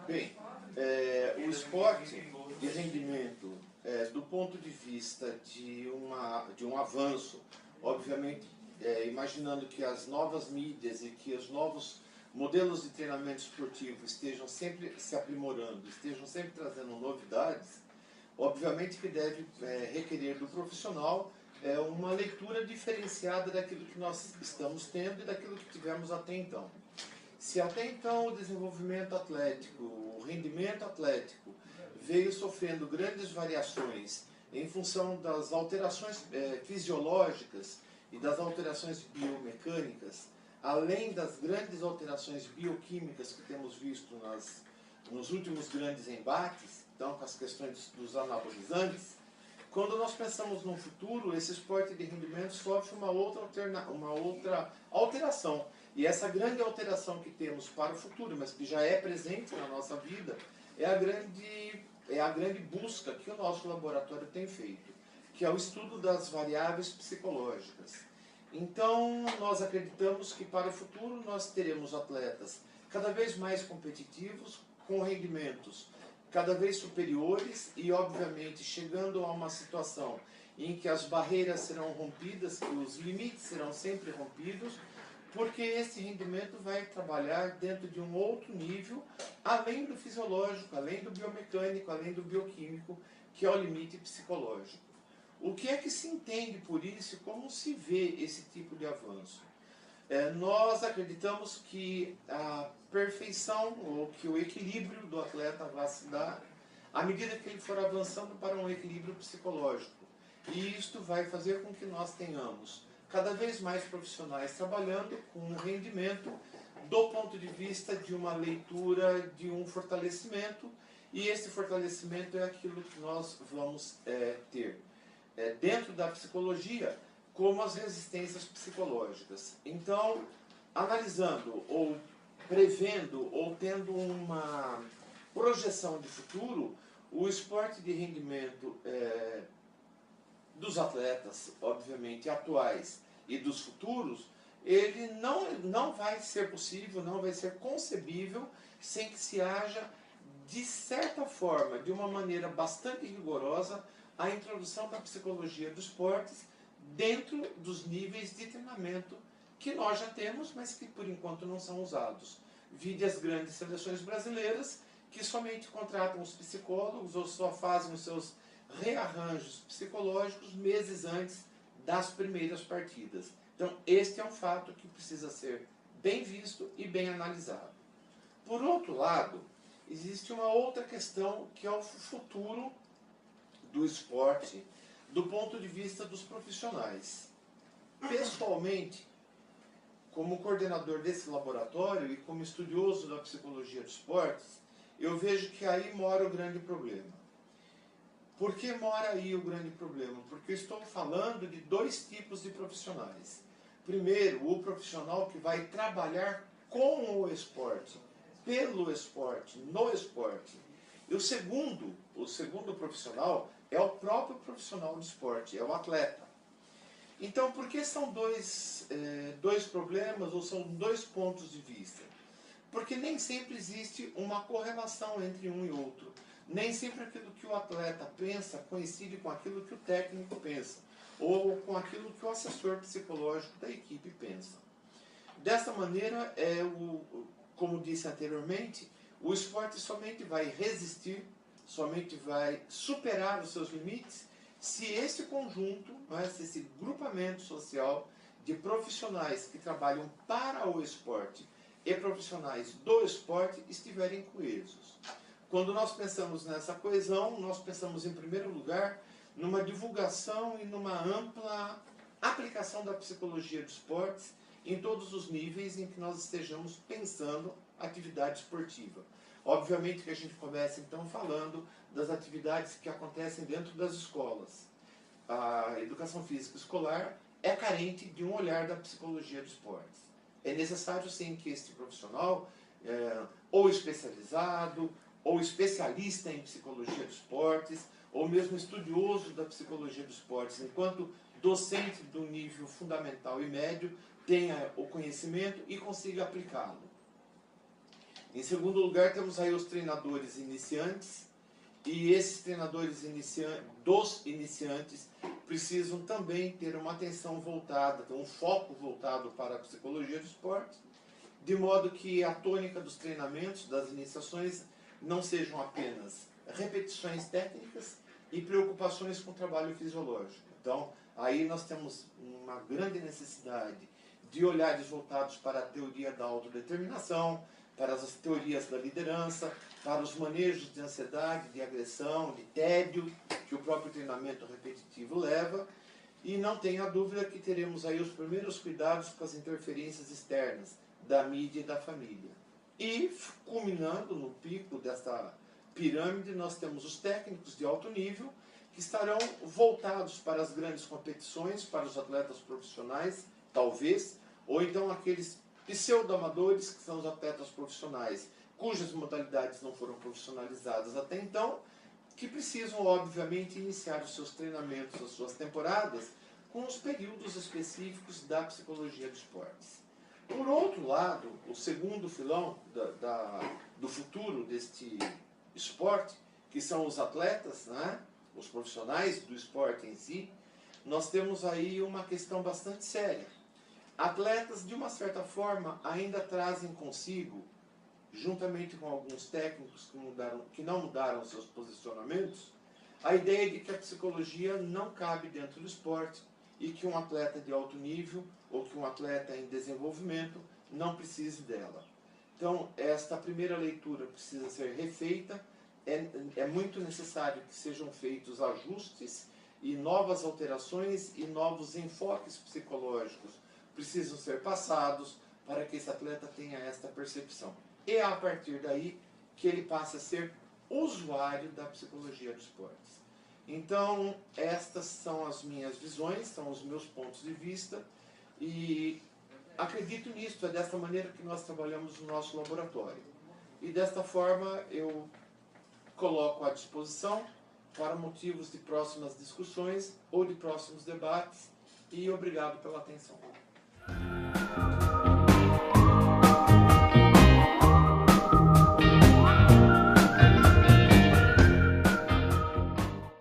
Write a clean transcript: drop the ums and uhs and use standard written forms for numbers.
Bem, o esporte de rendimento, do ponto de vista de um avanço, obviamente, imaginando que as novas mídias e que os novos modelos de treinamento esportivo estejam sempre se aprimorando, estejam sempre trazendo novidades, obviamente que deve requerer do profissional uma leitura diferenciada daquilo que nós estamos tendo e daquilo que tivemos até então. Se até então o desenvolvimento atlético, o rendimento atlético veio sofrendo grandes variações em função das alterações fisiológicas e das alterações biomecânicas, além das grandes alterações bioquímicas que temos visto nos últimos grandes embates, então com as questões dos anabolizantes, quando nós pensamos no futuro, esse esporte de rendimento sofre uma outra alteração. E essa grande alteração que temos para o futuro, mas que já é presente na nossa vida, é a grande busca que o nosso laboratório tem feito, que é o estudo das variáveis psicológicas. Então, nós acreditamos que para o futuro nós teremos atletas cada vez mais competitivos, com rendimentos cada vez superiores e, obviamente, chegando a uma situação em que as barreiras serão rompidas, que os limites serão sempre rompidos, porque esse rendimento vai trabalhar dentro de um outro nível, além do fisiológico, além do biomecânico, além do bioquímico, que é o limite psicológico. O que é que se entende por isso e como se vê esse tipo de avanço? Nós acreditamos que a perfeição ou que o equilíbrio do atleta vai se dar à medida que ele for avançando para um equilíbrio psicológico. E isto vai fazer com que nós tenhamos cada vez mais profissionais trabalhando com um rendimento do ponto de vista de uma leitura, de um fortalecimento, e esse fortalecimento é aquilo que nós vamos ter dentro da psicologia, como as resistências psicológicas. Então, analisando ou prevendo ou tendo uma projeção de futuro, o esporte de rendimento dos atletas, obviamente, atuais e dos futuros, ele não vai ser possível, não vai ser concebível sem que se haja, de certa forma, de uma maneira bastante rigorosa, a introdução da psicologia dos esportes dentro dos níveis de treinamento que nós já temos, mas que por enquanto não são usados. Vide as grandes seleções brasileiras, que somente contratam os psicólogos ou só fazem os seus rearranjos psicológicos meses antes das primeiras partidas. Então, este é um fato que precisa ser bem visto e bem analisado. Por outro lado, existe uma outra questão que é o futuro do esporte do ponto de vista dos profissionais. Pessoalmente, como coordenador desse laboratório e como estudioso da psicologia dos esportes, eu vejo que aí mora o grande problema. Por que mora aí o grande problema? Porque eu estou falando de dois tipos de profissionais. Primeiro, o profissional que vai trabalhar com o esporte, pelo esporte, no esporte. E o segundo profissional é o próprio profissional do esporte, é o atleta. Então, por que são dois problemas ou são dois pontos de vista? Porque nem sempre existe uma correlação entre um e outro. Nem sempre aquilo que o atleta pensa coincide com aquilo que o técnico pensa, ou com aquilo que o assessor psicológico da equipe pensa. Dessa maneira, como disse anteriormente, o esporte somente vai resistir, somente vai superar os seus limites, se esse conjunto, se esse grupamento social de profissionais que trabalham para o esporte e profissionais do esporte estiverem coesos. Quando nós pensamos nessa coesão, nós pensamos em primeiro lugar numa divulgação e numa ampla aplicação da psicologia dos esportes em todos os níveis em que nós estejamos pensando atividade esportiva. Obviamente que a gente começa então falando das atividades que acontecem dentro das escolas. A educação física escolar é carente de um olhar da psicologia dos esportes. É necessário sim que este profissional, ou especializado, ou especialista em psicologia dos esportes, ou mesmo estudioso da psicologia dos esportes, enquanto docente do nível fundamental e médio, tenha o conhecimento e consiga aplicá-lo. Em segundo lugar, temos aí os treinadores iniciantes, e esses treinadores iniciantes precisam também ter uma atenção voltada, ter um foco voltado para a psicologia do esporte, de modo que a tônica dos treinamentos, das iniciações, não sejam apenas repetições técnicas e preocupações com o trabalho fisiológico. Então, aí nós temos uma grande necessidade de olhares voltados para a teoria da autodeterminação, para as teorias da liderança, para os manejos de ansiedade, de agressão, de tédio, que o próprio treinamento repetitivo leva. E não tenha dúvida que teremos aí os primeiros cuidados com as interferências externas da mídia e da família. E, culminando no pico desta pirâmide, nós temos os técnicos de alto nível, que estarão voltados para as grandes competições, para os atletas profissionais, talvez, ou então aqueles pseudo-amadores, que são os atletas profissionais, cujas modalidades não foram profissionalizadas até então, que precisam, obviamente, iniciar os seus treinamentos, as suas temporadas, com os períodos específicos da psicologia dos esportes. Por outro lado, o segundo filão do futuro deste esporte, que são os atletas, né? Os profissionais do esporte em si, nós temos aí uma questão bastante séria. Atletas, de uma certa forma, ainda trazem consigo, juntamente com alguns técnicos que não mudaram seus posicionamentos, a ideia de que a psicologia não cabe dentro do esporte e que um atleta de alto nível ou que um atleta em desenvolvimento não precise dela. Então, esta primeira leitura precisa ser refeita, é muito necessário que sejam feitos ajustes e novas alterações e novos enfoques psicológicos precisam ser passados para que esse atleta tenha esta percepção. E é a partir daí que ele passa a ser usuário da psicologia dos esportes. Então, estas são as minhas visões, são os meus pontos de vista, e acredito nisso, é desta maneira que nós trabalhamos no nosso laboratório. E desta forma eu coloco à disposição para motivos de próximas discussões ou de próximos debates, e obrigado pela atenção.